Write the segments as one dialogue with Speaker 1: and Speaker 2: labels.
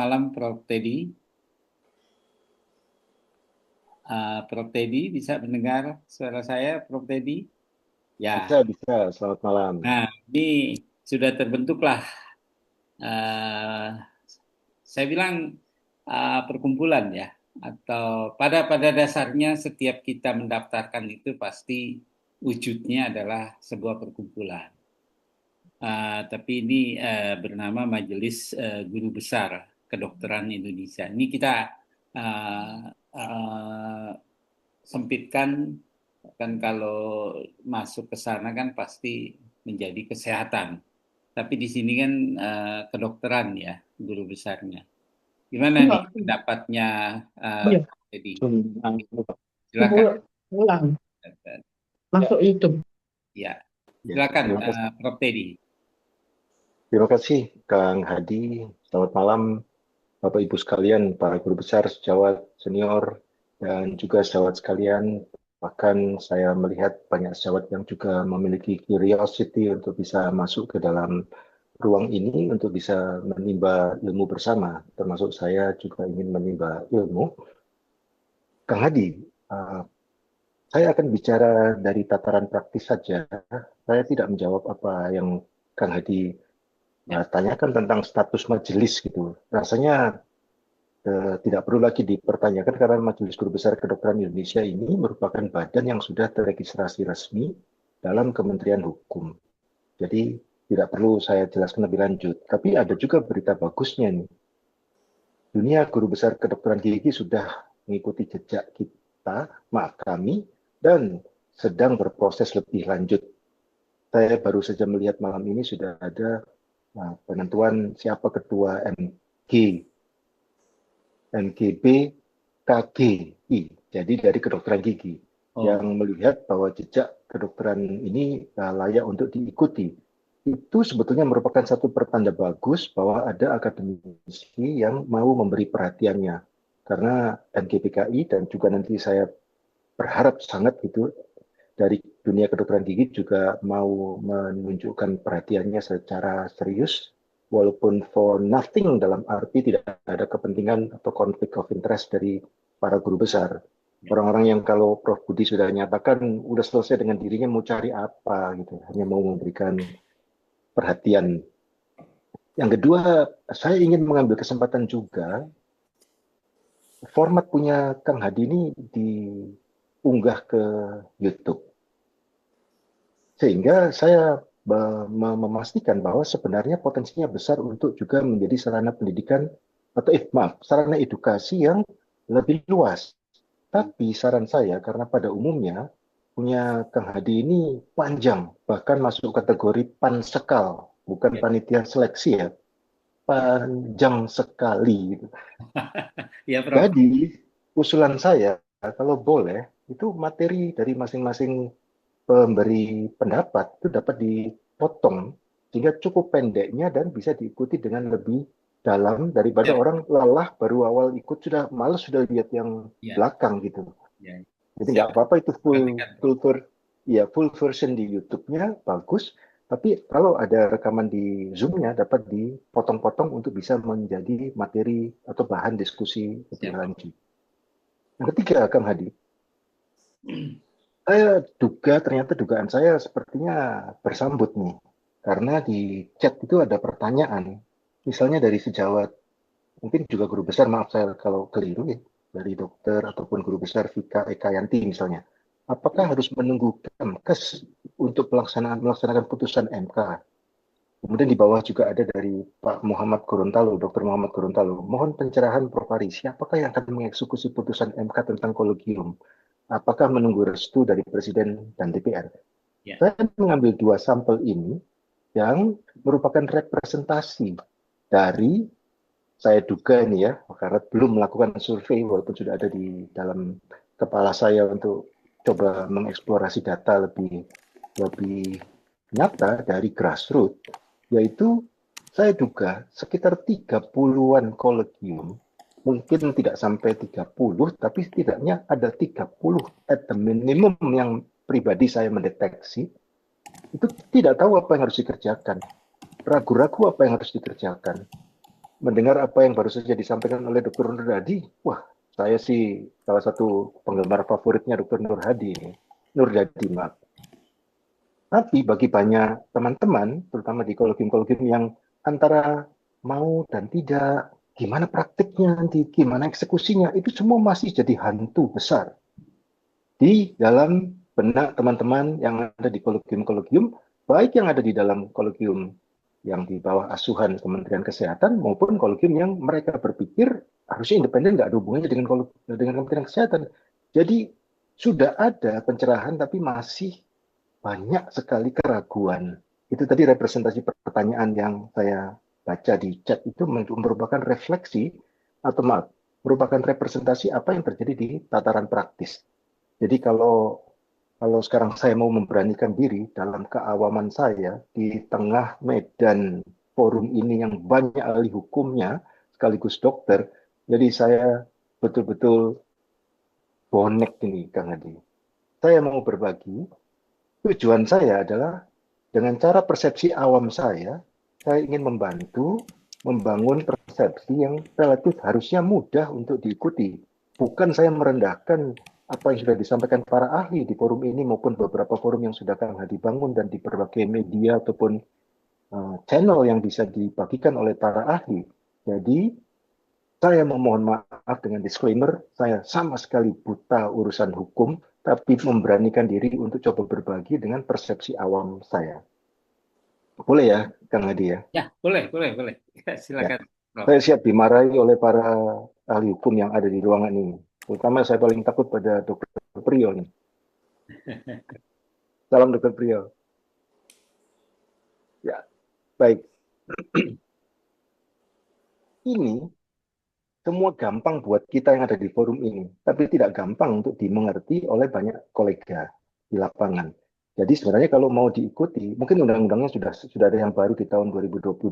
Speaker 1: malam, Prof. Teddy. Prof. Teddy bisa mendengar suara saya, Prof. Teddy?
Speaker 2: Bisa,
Speaker 1: Ya.
Speaker 2: bisa. Selamat malam.
Speaker 1: Nah, ini sudah terbentuklah, eh, saya bilang perkumpulan ya, atau pada dasarnya setiap kita mendaftarkan itu pasti wujudnya adalah sebuah perkumpulan. Tapi ini bernama Majelis Guru Besar Kedokteran Indonesia. Ini kita uh, uh, sempitkan, kan kalau masuk ke sana kan pasti menjadi kesehatan. Tapi di sini kan kedokteran ya guru besarnya. Gimana nih
Speaker 3: Enggak,
Speaker 1: pendapatnya
Speaker 3: iya,
Speaker 1: jadi silakan.
Speaker 3: pulang, pulang, masuk YouTube.
Speaker 1: Ya,
Speaker 2: Ya,
Speaker 1: silakan
Speaker 2: terima kasih.
Speaker 1: Prof. Teddy.
Speaker 2: Terima kasih, Kang Hadi. Selamat malam, Bapak Ibu sekalian, para guru besar, sejawat senior, dan juga sejawat sekalian. Bahkan saya melihat banyak sejawat yang juga memiliki curiosity untuk bisa masuk ke dalam ruang ini untuk bisa menimba ilmu bersama. Termasuk saya juga ingin menimba ilmu. Kang Hadi, uh, saya akan bicara dari tataran praktis saja. Saya tidak menjawab apa yang Kang Hadi
Speaker 1: Ya,
Speaker 2: tanyakan tentang status majelis gitu. Rasanya tidak perlu lagi dipertanyakan karena Majelis Guru Besar Kedokteran Indonesia ini merupakan badan yang sudah terregistrasi resmi dalam Kementerian Hukum. Jadi tidak perlu saya jelaskan lebih lanjut. Tapi ada juga berita bagusnya nih. Dunia Guru Besar Kedokteran Gigi sudah mengikuti jejak kita, kami, dan sedang berproses lebih lanjut. Saya baru saja melihat malam ini sudah ada penentuan siapa ketua MGB KGI, jadi dari kedokteran gigi, yang
Speaker 1: oh,
Speaker 2: melihat bahwa jejak kedokteran ini layak untuk diikuti. Itu sebetulnya merupakan satu pertanda bagus bahwa ada akademisi yang mau memberi perhatiannya. Karena MGBKI dan juga nanti saya berharap sangat itu dari dunia kedokteran gigi juga mau menunjukkan perhatiannya secara serius, walaupun for nothing dalam arti tidak ada kepentingan atau konflik of interest dari para guru besar.
Speaker 1: ya.
Speaker 2: Orang-orang yang kalau Prof. Budi sudah nyatakan udah selesai dengan dirinya mau cari apa gitu, hanya mau memberikan perhatian. Yang kedua, saya ingin mengambil kesempatan juga format punya Kang Hadi ini diunggah ke YouTube. Sehingga saya memastikan bahwa sebenarnya potensinya besar untuk juga menjadi sarana pendidikan atau maaf, sarana edukasi yang lebih luas. Tapi saran saya, karena pada umumnya punya Kang Hadi ini panjang, bahkan masuk kategori pansekal, bukan
Speaker 1: Ya.
Speaker 2: panitia seleksi ya, panjang sekali. Gitu.
Speaker 1: Ya, Prof.
Speaker 2: Jadi usulan saya, kalau boleh, itu materi dari masing-masing pemberi pendapat itu dapat dipotong sehingga cukup pendeknya dan bisa diikuti dengan lebih dalam daripada
Speaker 1: Siap.
Speaker 2: orang lelah baru awal ikut sudah males sudah lihat yang
Speaker 1: Ya,
Speaker 2: belakang gitu.
Speaker 1: ya.
Speaker 2: Jadi
Speaker 1: Siap.
Speaker 2: nggak apa-apa itu
Speaker 1: Perhatikan, Prof.
Speaker 2: full version di YouTube-nya bagus. Tapi kalau ada rekaman di Zoom-nya dapat dipotong-potong untuk bisa menjadi materi atau bahan diskusi lebih
Speaker 1: Siap, Prof.
Speaker 2: lanjut. Yang ketiga, Kang Hadi, saya duga ternyata dugaan saya sepertinya bersambut nih. Karena di chat itu ada pertanyaan. Misalnya dari sejawat, mungkin juga guru besar, maaf saya kalau keliru ya, dari dokter ataupun guru besar Vika Ekayanti misalnya. Apakah harus menunggu Kemkes untuk melaksanakan putusan MK? Kemudian di bawah juga ada dari Pak Muhammad Gorontalo, Dr. Muhammad Gorontalo. Mohon pencerahan Prof. Ari, siapakah yang akan mengeksekusi putusan MK tentang kolegium? Apakah menunggu restu dari Presiden dan DPR?
Speaker 1: Ya.
Speaker 2: Saya mengambil dua sampel ini yang merupakan representasi dari, saya duga ini ya, karena belum melakukan survei walaupun sudah ada di dalam kepala saya untuk coba mengeksplorasi data lebih lebih nyata dari grassroots, yaitu saya duga sekitar 30-an kolegium, mungkin tidak sampai 30, tapi setidaknya ada 30 at the minimum yang pribadi saya mendeteksi, itu tidak tahu apa yang harus dikerjakan, ragu-ragu apa yang harus dikerjakan. mendengar apa yang baru saja disampaikan oleh Dr. Nur Hadi, wah, saya sih salah satu penggemar favoritnya Dr. Nur Hadi ini. Nur Hadi, maaf. Tapi bagi banyak teman-teman, terutama di kolegium-kolegium yang antara mau dan tidak, gimana praktiknya nanti, gimana eksekusinya, itu semua masih jadi hantu besar di dalam benak teman-teman yang ada di kolegium-kolegium, baik yang ada di dalam kolegium yang di bawah asuhan Kementerian Kesehatan maupun kolegium yang mereka berpikir harusnya independen, nggak ada hubungannya dengan Kementerian Kesehatan. Jadi sudah ada pencerahan tapi masih banyak sekali keraguan. Itu tadi representasi pertanyaan yang saya baca di chat itu merupakan refleksi atau maaf, merupakan representasi apa yang terjadi di tataran praktis. Jadi kalau sekarang saya mau memberanikan diri dalam keawaman saya di tengah medan forum ini yang banyak ahli hukumnya sekaligus dokter, jadi saya betul-betul bonek ini, Kang Adi. Saya mau berbagi. Tujuan saya adalah dengan cara persepsi awam saya ingin membantu membangun persepsi yang relatif harusnya mudah untuk diikuti. Bukan saya merendahkan apa yang sudah disampaikan para ahli di forum ini maupun beberapa forum yang sudah Kang Hadi bangun dan di berbagai media ataupun channel yang bisa dibagikan oleh para ahli. Jadi, saya memohon maaf dengan disclaimer, saya sama sekali buta urusan hukum, tapi memberanikan diri untuk coba berbagi dengan persepsi awam saya. Boleh ya, Kang Hadi ya?
Speaker 1: Ya, boleh. Silakan.
Speaker 2: Ya. Saya siap dimarahi oleh para ahli hukum yang ada di ruangan ini. Terutama saya paling takut pada Dr. Priyo nih. Salam Dr. Priyo. Ya, baik. Ini semua gampang buat kita yang ada di forum ini, tapi tidak gampang untuk dimengerti oleh banyak kolega di lapangan. Jadi sebenarnya kalau mau diikuti, mungkin undang-undangnya sudah ada yang baru di tahun 2022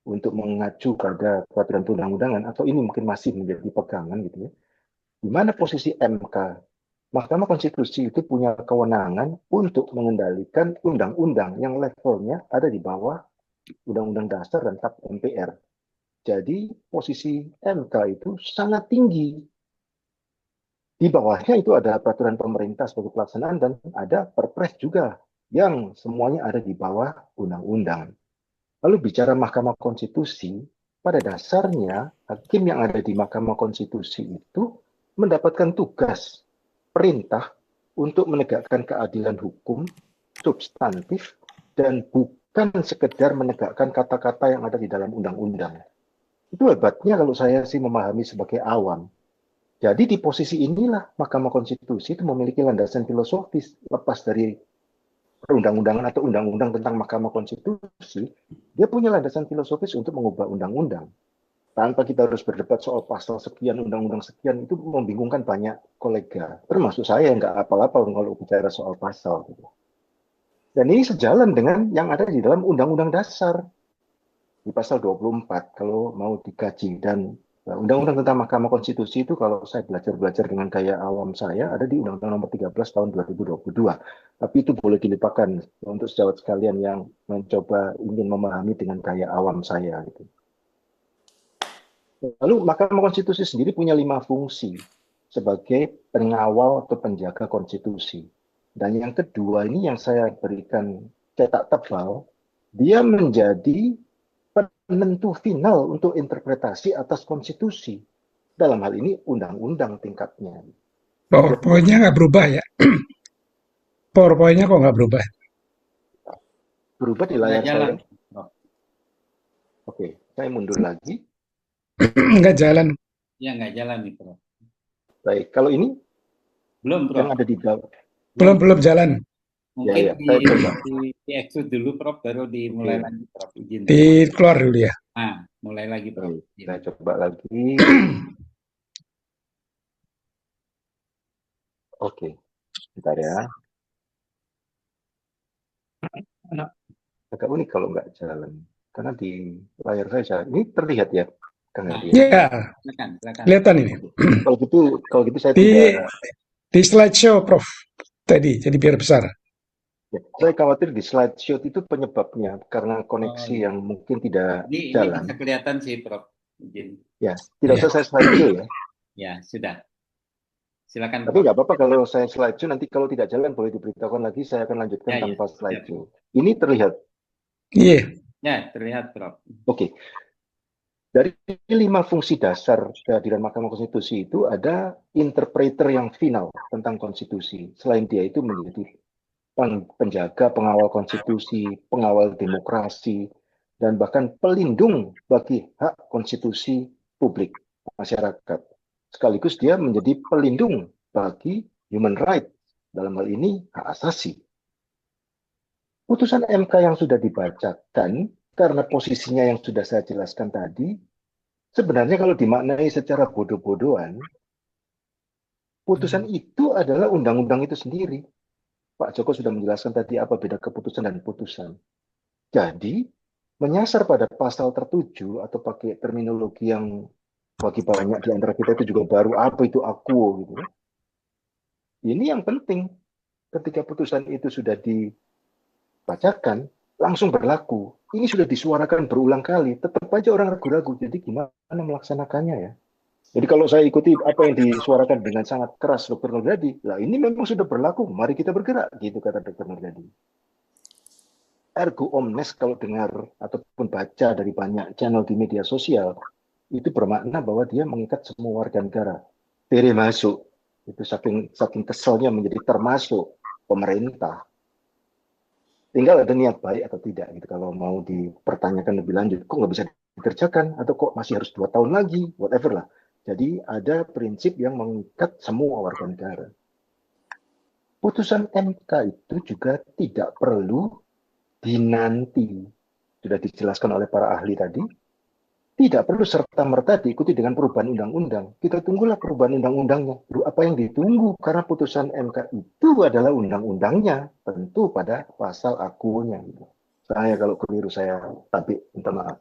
Speaker 2: untuk mengacu pada peraturan perundang-undangan, atau ini mungkin masih menjadi pegangan gitu ya. Di mana posisi MK? Mahkamah Konstitusi itu punya kewenangan untuk mengendalikan undang-undang yang levelnya ada di bawah Undang-Undang Dasar dan TAP MPR. Jadi posisi MK itu sangat tinggi. Di bawahnya itu ada peraturan pemerintah sebagai pelaksanaan dan ada Perpres juga yang semuanya ada di bawah undang-undang. Lalu bicara Mahkamah Konstitusi, pada dasarnya hakim yang ada di Mahkamah Konstitusi itu mendapatkan tugas perintah untuk menegakkan keadilan hukum substantif dan bukan sekedar menegakkan kata-kata yang ada di dalam undang-undang. Itu hebatnya kalau saya sih memahami sebagai awam. Jadi di posisi inilah Mahkamah Konstitusi itu memiliki landasan filosofis lepas dari perundang-undangan atau undang-undang tentang Mahkamah Konstitusi, dia punya landasan filosofis untuk mengubah undang-undang. Tanpa kita harus berdebat soal pasal sekian, undang-undang sekian, itu membingungkan banyak kolega. Termasuk saya yang nggak apa-apa kalau bicara soal pasal. Dan ini sejalan dengan yang ada di dalam Undang-Undang Dasar. Di pasal 24 kalau mau dikaji, dan Undang-Undang tentang Mahkamah Konstitusi itu kalau saya belajar dengan gaya awam saya ada di Undang-Undang Nomor 13 tahun 2022. Tapi itu boleh dilupakan untuk sejawat sekalian yang mencoba ingin memahami dengan gaya awam saya gitu. Lalu Mahkamah Konstitusi sendiri punya 5 fungsi sebagai pengawal atau penjaga konstitusi. Dan yang kedua ini yang saya berikan cetak tebal, dia menjadi penentu final untuk interpretasi atas konstitusi. Dalam hal ini undang-undang tingkatnya.
Speaker 4: PowerPoint-nya nggak berubah ya? PowerPoint-nya kok nggak berubah?
Speaker 2: Berubah di layar
Speaker 1: jalan.
Speaker 2: saya. Oke, saya mundur lagi.
Speaker 4: Nggak jalan.
Speaker 1: Ya, nggak jalan nih, Prof.
Speaker 2: Baik, kalau ini?
Speaker 1: Belum, Prof.
Speaker 2: Yang ada di bawah.
Speaker 4: Belum jalan.
Speaker 1: Mungkin di exit dulu, Prof, baru dimulai lagi, Prof. Izin.
Speaker 4: Keluar dulu ya.
Speaker 1: Nah, mulai lagi, Prof.
Speaker 2: Saya coba lagi. Oke, bentar ya. Agak unik kalau nggak jalan. Karena di layar saya jalan. Ini terlihat ya, Kang Hadi?
Speaker 4: Ya, silakan. Kelihatan ini.
Speaker 2: Kalau gitu saya tidak...
Speaker 4: Di slideshow, Prof. Tadi, jadi biar besar.
Speaker 2: Ya, saya khawatir di slideshow itu penyebabnya karena
Speaker 1: Oh
Speaker 2: koneksi
Speaker 1: iya.
Speaker 2: yang mungkin tidak
Speaker 1: Ini bisa
Speaker 2: jalan.
Speaker 1: kelihatan sih, Prof. Izin.
Speaker 2: Ya, tidak
Speaker 4: Ya.
Speaker 2: usah saya slideshow ya.
Speaker 1: Ya, sudah. Silakan,
Speaker 2: Tapi
Speaker 1: Prof.
Speaker 2: nggak apa-apa kalau saya slideshow, nanti kalau tidak jalan boleh diberitahukan lagi, saya akan lanjutkan
Speaker 1: Ya, ya.
Speaker 2: tanpa
Speaker 1: Siap.
Speaker 2: slideshow. Ini terlihat.
Speaker 4: Iya.
Speaker 1: Ya, terlihat, Prof.
Speaker 2: Oke, dari 5 fungsi dasar kehadiran Mahkamah Konstitusi itu ada interpreter yang final tentang konstitusi. Selain dia itu menjadi penjaga, pengawal konstitusi, pengawal demokrasi, dan bahkan pelindung bagi hak konstitusi publik masyarakat. Sekaligus dia menjadi pelindung bagi human right, dalam hal ini hak asasi. Putusan MK yang sudah dibacakan, karena posisinya yang sudah saya jelaskan tadi, sebenarnya kalau dimaknai secara bodoh-bodohan, putusan itu adalah undang-undang itu sendiri. Pak Joko sudah menjelaskan tadi apa beda keputusan dan putusan. Jadi, menyasar pada pasal tertuju atau pakai terminologi yang bagi banyak di antara kita itu juga baru, apa itu akuo gitu. Ini yang penting. Ketika putusan itu sudah dibacakan, langsung berlaku. Ini sudah disuarakan berulang kali, tetap aja orang ragu-ragu. Jadi gimana melaksanakannya ya? Jadi kalau saya ikuti apa yang disuarakan dengan sangat keras Dr. Nurdadi, lah ini memang sudah berlaku, mari kita bergerak, gitu kata Dr. Nurdadi. Ergo omnes kalau dengar ataupun baca dari banyak channel di media sosial, itu bermakna bahwa dia mengikat semua warga negara. Termasuk, itu saking keselnya menjadi termasuk pemerintah. Tinggal ada niat baik atau tidak gitu. Kalau mau dipertanyakan lebih lanjut, kok nggak bisa dikerjakan atau kok masih harus 2 tahun lagi, whatever lah. Jadi ada prinsip yang mengikat semua warga negara. Putusan MK itu juga tidak perlu dinanti. Sudah dijelaskan oleh para ahli tadi, tidak perlu serta-merta diikuti dengan perubahan undang-undang. Kita tunggulah perubahan undang-undangnya. Apa yang ditunggu? Karena putusan MK itu adalah undang-undangnya, tentu pada pasal akunya. Saya kalau keliru saya tabik, minta maaf.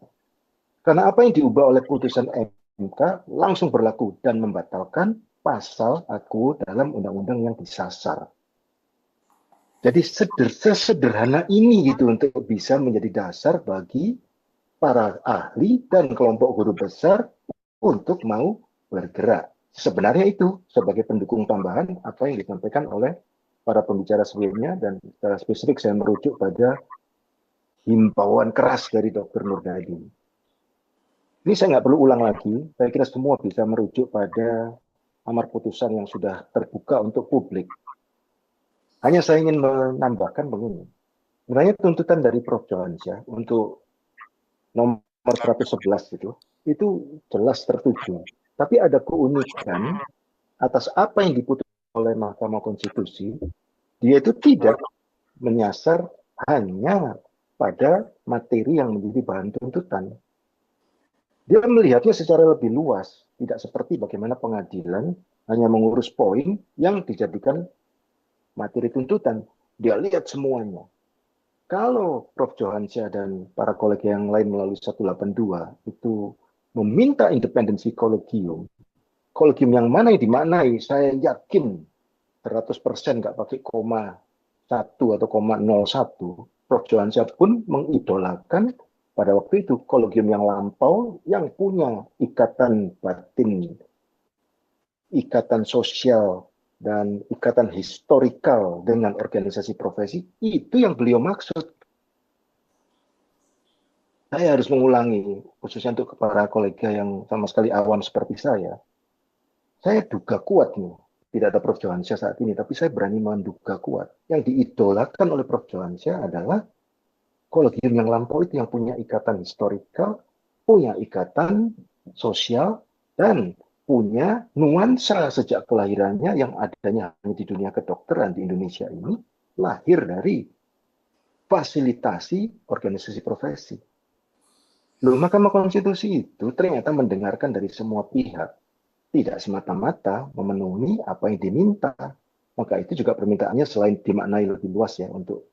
Speaker 2: Karena apa yang diubah oleh putusan MK langsung berlaku dan membatalkan pasal aku dalam undang-undang yang disasar. Jadi sederhana ini gitu untuk bisa menjadi dasar bagi para ahli dan kelompok guru besar untuk mau bergerak. Sebenarnya itu sebagai pendukung tambahan apa yang disampaikan oleh para pembicara sebelumnya, dan secara spesifik saya merujuk pada himbauan keras dari Dr. Nurdadi. Ini saya nggak perlu ulang lagi, saya kira semua bisa merujuk pada amar putusan yang sudah terbuka untuk publik. Hanya saya ingin menambahkan begini, sebenarnya tuntutan dari Prof. Johansyah untuk nomor 111 itu jelas tertuju. Tapi ada keunikan atas apa yang diputuskan oleh Mahkamah Konstitusi, dia itu tidak menyasar hanya pada materi yang menjadi bahan tuntutan. Dia melihatnya secara lebih luas, tidak seperti bagaimana pengadilan hanya mengurus poin yang dijadikan materi tuntutan. Dia lihat semuanya. Kalau Prof. Johansyah dan para kolega yang lain melalui 182 itu meminta independensi kolegium, kolegium yang mana yang dimaknai, saya yakin 100% nggak pakai koma 1 atau koma 01, Prof. Johansyah pun mengidolakan pada waktu itu kolegium yang lampau, yang punya ikatan batin, ikatan sosial, dan ikatan historikal dengan organisasi profesi, itu yang beliau maksud. Saya harus mengulangi, khususnya untuk para kolega yang sama sekali awam seperti saya duga kuat nih, tidak ada Prof. Johansyah saat ini, tapi saya berani menduga kuat. Yang diidolakan oleh Prof. Johansyah adalah kolegium yang lampau itu yang punya ikatan historikal, punya ikatan sosial, dan punya nuansa sejak kelahirannya yang adanya hanya di dunia kedokteran di Indonesia ini, lahir dari fasilitasi organisasi profesi. Loh, Mahkamah Konstitusi itu ternyata mendengarkan dari semua pihak, tidak semata-mata memenuhi apa yang diminta. Maka itu juga permintaannya selain dimaknai lebih luas ya, untuk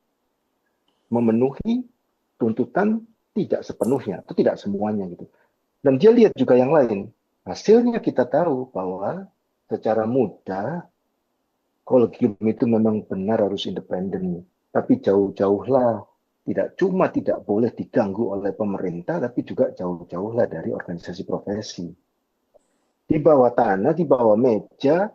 Speaker 2: memenuhi tuntutan tidak sepenuhnya, atau tidak semuanya gitu. Dan dia lihat juga yang lain. Hasilnya kita tahu bahwa secara mudah kolegium itu memang benar harus independen. Tapi jauh-jauhlah, tidak cuma tidak boleh diganggu oleh pemerintah, tapi juga jauh-jauhlah dari organisasi profesi. Di bawah tanah, di bawah meja,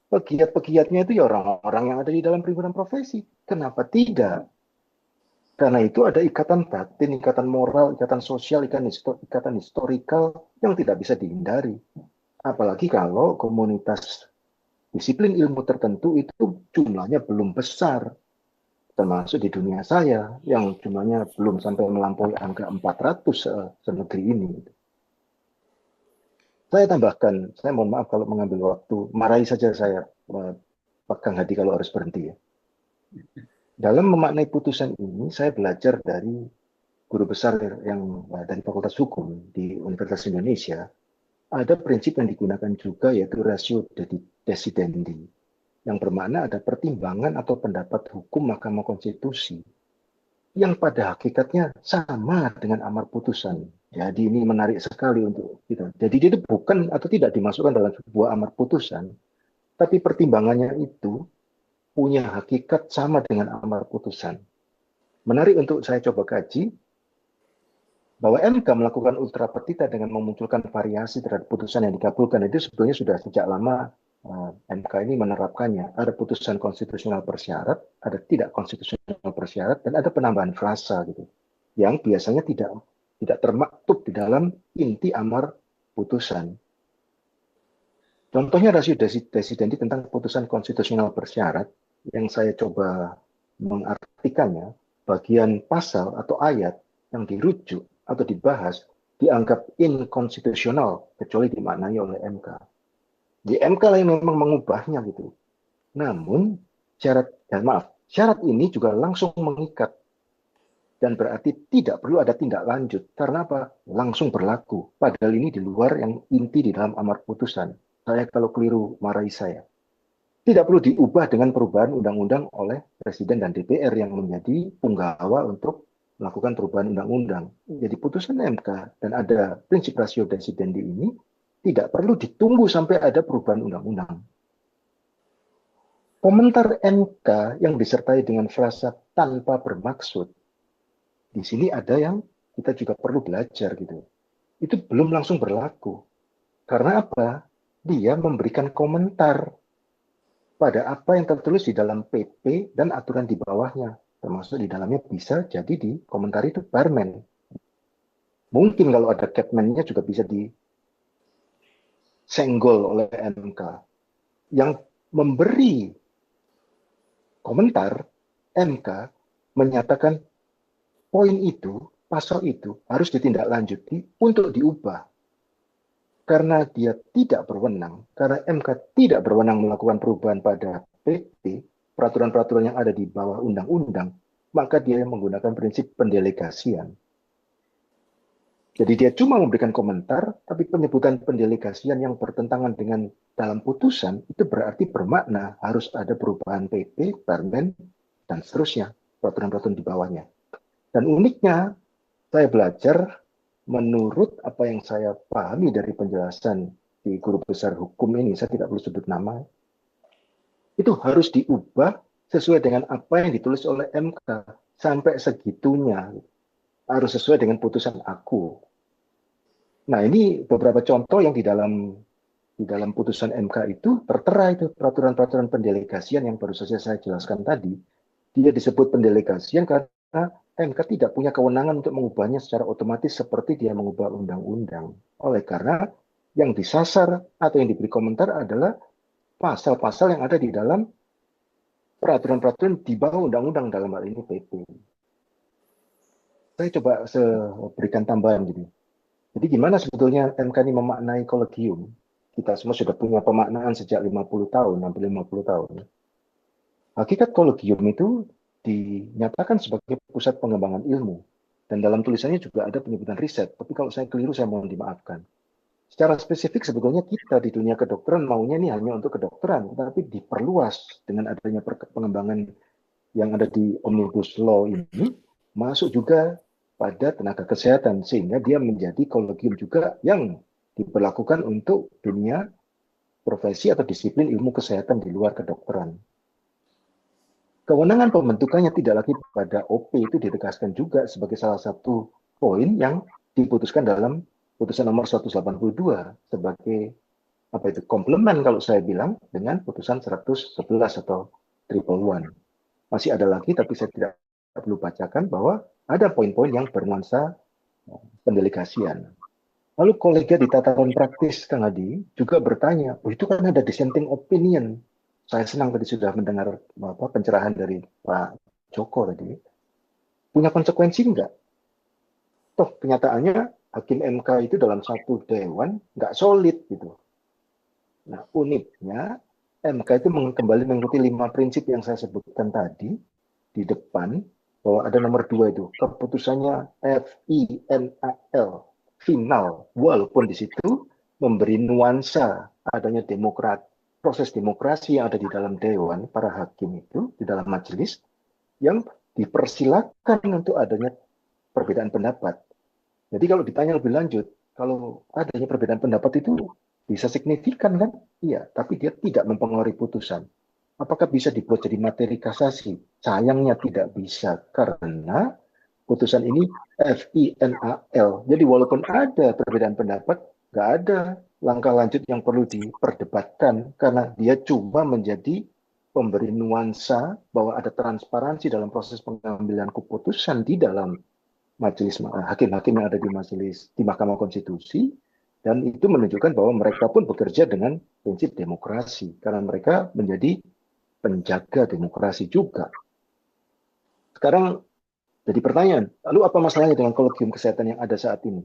Speaker 2: pegiat-pegiatnya itu ya orang-orang yang ada di dalam perhimpunan profesi. Kenapa tidak? Karena itu ada ikatan batin, ikatan moral, ikatan sosial, ikatan historikal yang tidak bisa dihindari. Apalagi kalau komunitas disiplin ilmu tertentu itu jumlahnya belum besar. Termasuk di dunia saya yang jumlahnya belum sampai melampaui angka 400 senegeri ini. Saya tambahkan, saya mohon maaf kalau mengambil waktu, marahi saja saya, pegang hati kalau harus berhenti ya. Dalam memaknai putusan ini, saya belajar dari guru besar yang dari Fakultas Hukum di Universitas Indonesia. Ada prinsip yang digunakan juga yaitu ratio decidendi, yang bermakna ada pertimbangan atau pendapat hukum Mahkamah Konstitusi yang pada hakikatnya sama dengan amar putusan. Jadi ini menarik sekali untuk kita. Jadi itu bukan atau tidak dimasukkan dalam sebuah amar putusan, tapi pertimbangannya itu punya hakikat sama dengan amar putusan. Menarik untuk saya coba kaji, bahwa MK melakukan ultra petita dengan memunculkan variasi terhadap putusan yang dikabulkan itu sebetulnya sudah sejak lama MK ini menerapkannya. Ada putusan konstitusional bersyarat, ada tidak konstitusional bersyarat, dan ada penambahan frasa gitu, yang biasanya tidak termaktub di dalam inti amar putusan. Contohnya rasio decidendi tentang putusan konstitusional bersyarat yang saya coba mengartikannya, bagian pasal atau ayat yang dirujuk atau dibahas dianggap inkonstitusional kecuali dimaknai oleh MK. Di MK lah yang memang mengubahnya gitu. Namun syarat ini juga langsung mengikat dan berarti tidak perlu ada tindak lanjut. Karena apa? Langsung berlaku. Padahal ini di luar yang inti di dalam amar putusan. Saya kalau keliru marahi saya. Tidak perlu diubah dengan perubahan undang-undang oleh Presiden dan DPR yang menjadi punggawa untuk melakukan perubahan undang-undang. Jadi putusan MK dan ada prinsip ratio decidendi ini tidak perlu ditunggu sampai ada perubahan undang-undang. Komentar MK yang disertai dengan frasa tanpa bermaksud, di sini ada yang kita juga perlu belajar gitu. Itu belum langsung berlaku. Karena apa? Dia memberikan komentar pada apa yang tertulis di dalam PP dan aturan di bawahnya. Termasuk di dalamnya bisa jadi di komentar itu Permen. Mungkin kalau ada Capman-nya juga bisa disenggol oleh MK. Yang memberi komentar MK menyatakan poin itu, pasal itu harus ditindaklanjuti untuk diubah. Karena dia tidak berwenang, karena MK tidak berwenang melakukan perubahan pada PP, peraturan-peraturan yang ada di bawah undang-undang, maka dia menggunakan prinsip pendelegasian. Jadi dia cuma memberikan komentar, tapi penyebutan pendelegasian yang bertentangan dengan dalam putusan, itu berarti bermakna harus ada perubahan PP, Permen, dan seterusnya, peraturan-peraturan di bawahnya. Dan uniknya, saya belajar menurut apa yang saya pahami dari penjelasan di guru besar hukum ini, saya tidak perlu sebut nama, itu harus diubah sesuai dengan apa yang ditulis oleh MK. Sampai segitunya, harus sesuai dengan putusan aku. Nah ini beberapa contoh yang di dalam putusan MK itu tertera itu peraturan-peraturan pendelegasian yang baru saja saya jelaskan tadi. Dia disebut pendelegasian karena MK tidak punya kewenangan untuk mengubahnya secara otomatis seperti dia mengubah undang-undang. Oleh karena yang disasar atau yang diberi komentar adalah pasal-pasal yang ada di dalam peraturan-peraturan di bawah undang-undang, dalam hal ini PP. Saya coba berikan tambahan gitu. Jadi gimana sebetulnya MK ini memaknai kolegium? Kita semua sudah punya pemaknaan sejak 50 tahun, hampir 50 tahun. Hakikat kolegium itu dinyatakan sebagai pusat pengembangan ilmu. Dan dalam tulisannya juga ada penyebutan riset. Tapi kalau saya keliru, saya mohon dimaafkan. Secara spesifik sebetulnya kita di dunia kedokteran maunya ini hanya untuk kedokteran, tetapi diperluas dengan adanya pengembangan yang ada di Omnibus Law ini, masuk juga pada tenaga kesehatan, sehingga dia menjadi kolegium juga yang diberlakukan untuk dunia profesi atau disiplin ilmu kesehatan di luar kedokteran. Kewenangan pembentukannya tidak lagi pada OP, itu ditegaskan juga sebagai salah satu poin yang diputuskan dalam putusan nomor 182 sebagai apa itu komplement kalau saya bilang dengan putusan 111 atau triple one. Masih ada lagi tapi saya tidak perlu bacakan bahwa ada poin-poin yang bernuansa pendelegasian. Lalu kolega di tataran praktis Kang Adi juga bertanya, oh itu kan ada dissenting opinion. Saya senang tadi sudah mendengar pencerahan dari Pak Joko tadi. Punya konsekuensi enggak? Toh kenyataannya hakim MK itu dalam satu dewan nggak solid gitu. Nah uniknya MK itu kembali mengikuti 5 prinsip yang saya sebutkan tadi di depan, bahwa ada nomor 2 itu keputusannya final, final, walaupun di situ memberi nuansa adanya proses demokrasi yang ada di dalam dewan para hakim itu di dalam majelis yang dipersilakan untuk adanya perbedaan pendapat. Jadi kalau ditanya lebih lanjut, kalau adanya perbedaan pendapat itu bisa signifikan kan? Iya, tapi dia tidak mempengaruhi putusan. Apakah bisa dibuat jadi materi kasasi? Sayangnya tidak bisa karena putusan ini final. Jadi walaupun ada perbedaan pendapat, nggak ada langkah lanjut yang perlu diperdebatkan karena dia cuma menjadi pemberi nuansa bahwa ada transparansi dalam proses pengambilan keputusan di dalam majelis hakim-hakim yang ada di majelis di Mahkamah Konstitusi, dan itu menunjukkan bahwa mereka pun bekerja dengan prinsip demokrasi karena mereka menjadi penjaga demokrasi juga. Sekarang jadi pertanyaan, lalu apa masalahnya dengan kolegium kesehatan yang ada saat ini?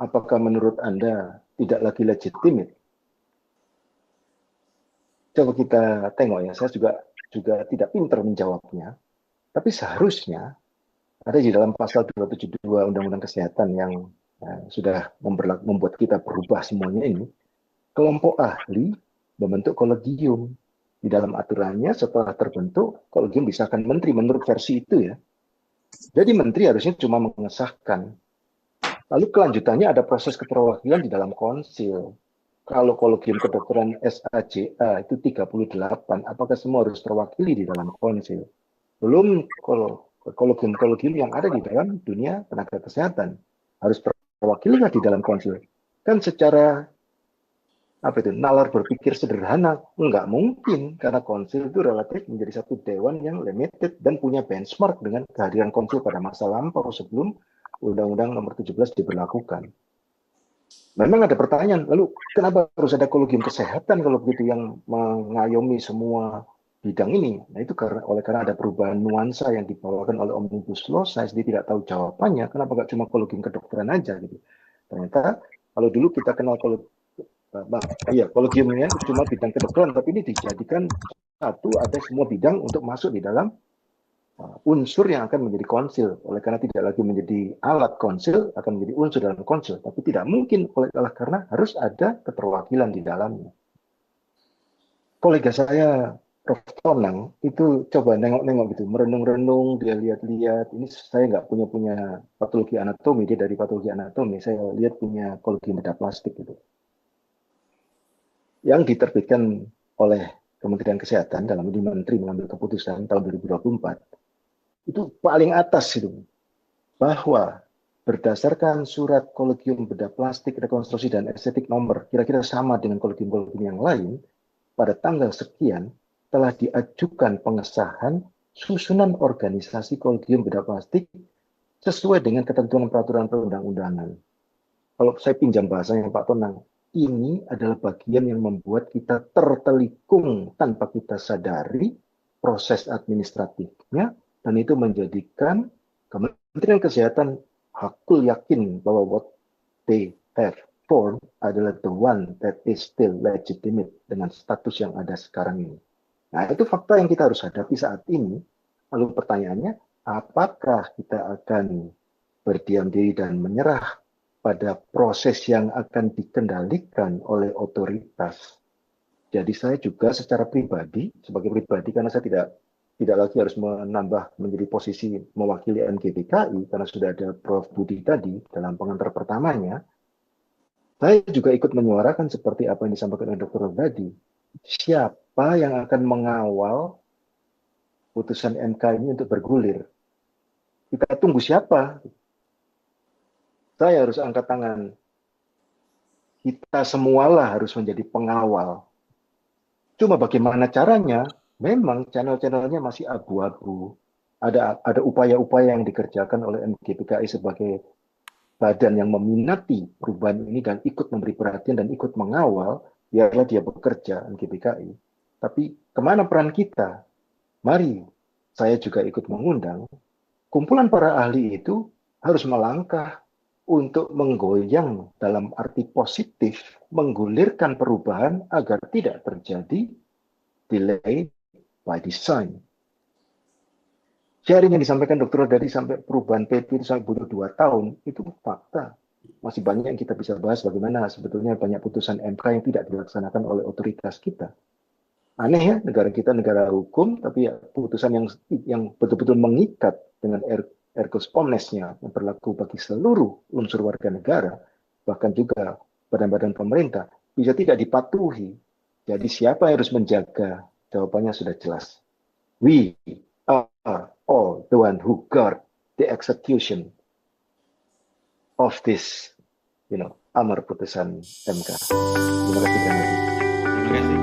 Speaker 2: Apakah menurut Anda tidak lagi legitimate? Coba kita tengok ya, saya juga tidak pintar menjawabnya, tapi seharusnya ada di dalam pasal 272 Undang-Undang Kesehatan yang sudah membuat kita berubah semuanya ini, kelompok ahli membentuk kolegium. Di dalam aturannya setelah terbentuk, kolegium disahkan menteri menurut versi itu ya. Jadi menteri harusnya cuma mengesahkan. Lalu kelanjutannya ada proses keterwakilan di dalam konsil. Kalau kolegium kedokteran SAJA itu 38, apakah semua harus terwakili di dalam konsil? Belum kalau kolegium-kolegium yang ada di dalam dunia tenaga kesehatan harus terwakili di dalam konsil. Kan secara nalar berpikir sederhana, nggak mungkin karena konsil itu relatif menjadi satu dewan yang limited dan punya benchmark dengan kehadiran konsil pada masa lampau sebelum Undang-Undang Nomor 17 diberlakukan. Memang ada pertanyaan, lalu kenapa harus ada kolegium kesehatan kalau begitu yang mengayomi semua bidang ini? Nah itu karena ada perubahan nuansa yang dibawakan oleh Omnibus Law, saya sendiri tidak tahu jawabannya, kenapa nggak cuma kolegium kedokteran aja gitu. Ternyata kalau dulu kita kenal kolegiumnya cuma bidang kedokteran, tapi ini dijadikan satu, ada semua bidang untuk masuk di dalam unsur yang akan menjadi konsil. Oleh karena tidak lagi menjadi alat konsil, akan menjadi unsur dalam konsil. Tapi tidak mungkin karena harus ada keterwakilan di dalamnya. Kolega saya, Prof. Tonang, itu coba nengok-nengok gitu, merenung-renung, dia lihat-lihat. Ini saya nggak punya patologi anatomi, dia dari patologi anatomi. Saya lihat punya kolegium bedah plastik gitu. Yang diterbitkan oleh Kementerian Kesehatan dalam ini Menteri mengambil keputusan tahun 2024 itu paling atas itu bahwa berdasarkan surat kolegium bedah plastik rekonstruksi dan estetik nomor kira-kira sama dengan kolegium-kolegium yang lain pada tanggal sekian telah diajukan pengesahan susunan organisasi kolegium bedah plastik sesuai dengan ketentuan peraturan perundang-undangan. Kalau saya pinjam bahasanya Pak Tonang, ini adalah bagian yang membuat kita tertelikung tanpa kita sadari proses administratifnya, dan itu menjadikan Kementerian Kesehatan hakul yakin bahwa what they have formed adalah the one that is still legitimate dengan status yang ada sekarang ini. Nah, itu fakta yang kita harus hadapi saat ini. Lalu pertanyaannya, apakah kita akan berdiam diri dan menyerah pada proses yang akan dikendalikan oleh otoritas? Jadi saya juga secara pribadi, sebagai pribadi, karena saya tidak lagi harus menambah menjadi posisi mewakili NGBKI, karena sudah ada Prof. Budi tadi dalam pengantar pertamanya, saya juga ikut menyuarakan seperti apa yang disampaikan oleh Dr. tadi. Siapa yang akan mengawal putusan MK ini untuk bergulir. Kita tunggu siapa? Saya harus angkat tangan. Kita semualah harus menjadi pengawal. Cuma bagaimana caranya? Memang channel-channelnya masih abu-abu. Ada upaya-upaya yang dikerjakan oleh MGPKI sebagai badan yang meminati perubahan ini dan ikut memberi perhatian dan ikut mengawal, biarlah dia bekerja, MGPKI. Tapi kemana peran kita? Mari, saya juga ikut mengundang. Kumpulan para ahli itu harus melangkah untuk menggoyang dalam arti positif, menggulirkan perubahan agar tidak terjadi delay by design. Sharing yang disampaikan Dr. Rodadi sampai perubahan PP itu sampai butuh 2 tahun, itu fakta. Masih banyak yang kita bisa bahas bagaimana sebetulnya banyak putusan MK yang tidak dilaksanakan oleh otoritas kita. Aneh ya, negara kita negara hukum, tapi ya putusan yang betul-betul mengikat dengan ergos omnesnya yang berlaku bagi seluruh unsur warga negara, bahkan juga badan-badan pemerintah, bisa tidak dipatuhi. Jadi siapa yang harus menjaga? Jawabannya sudah jelas. We are all the one who guard the execution of this, amar putusan MK. Terima kasih.
Speaker 1: Terima kasih.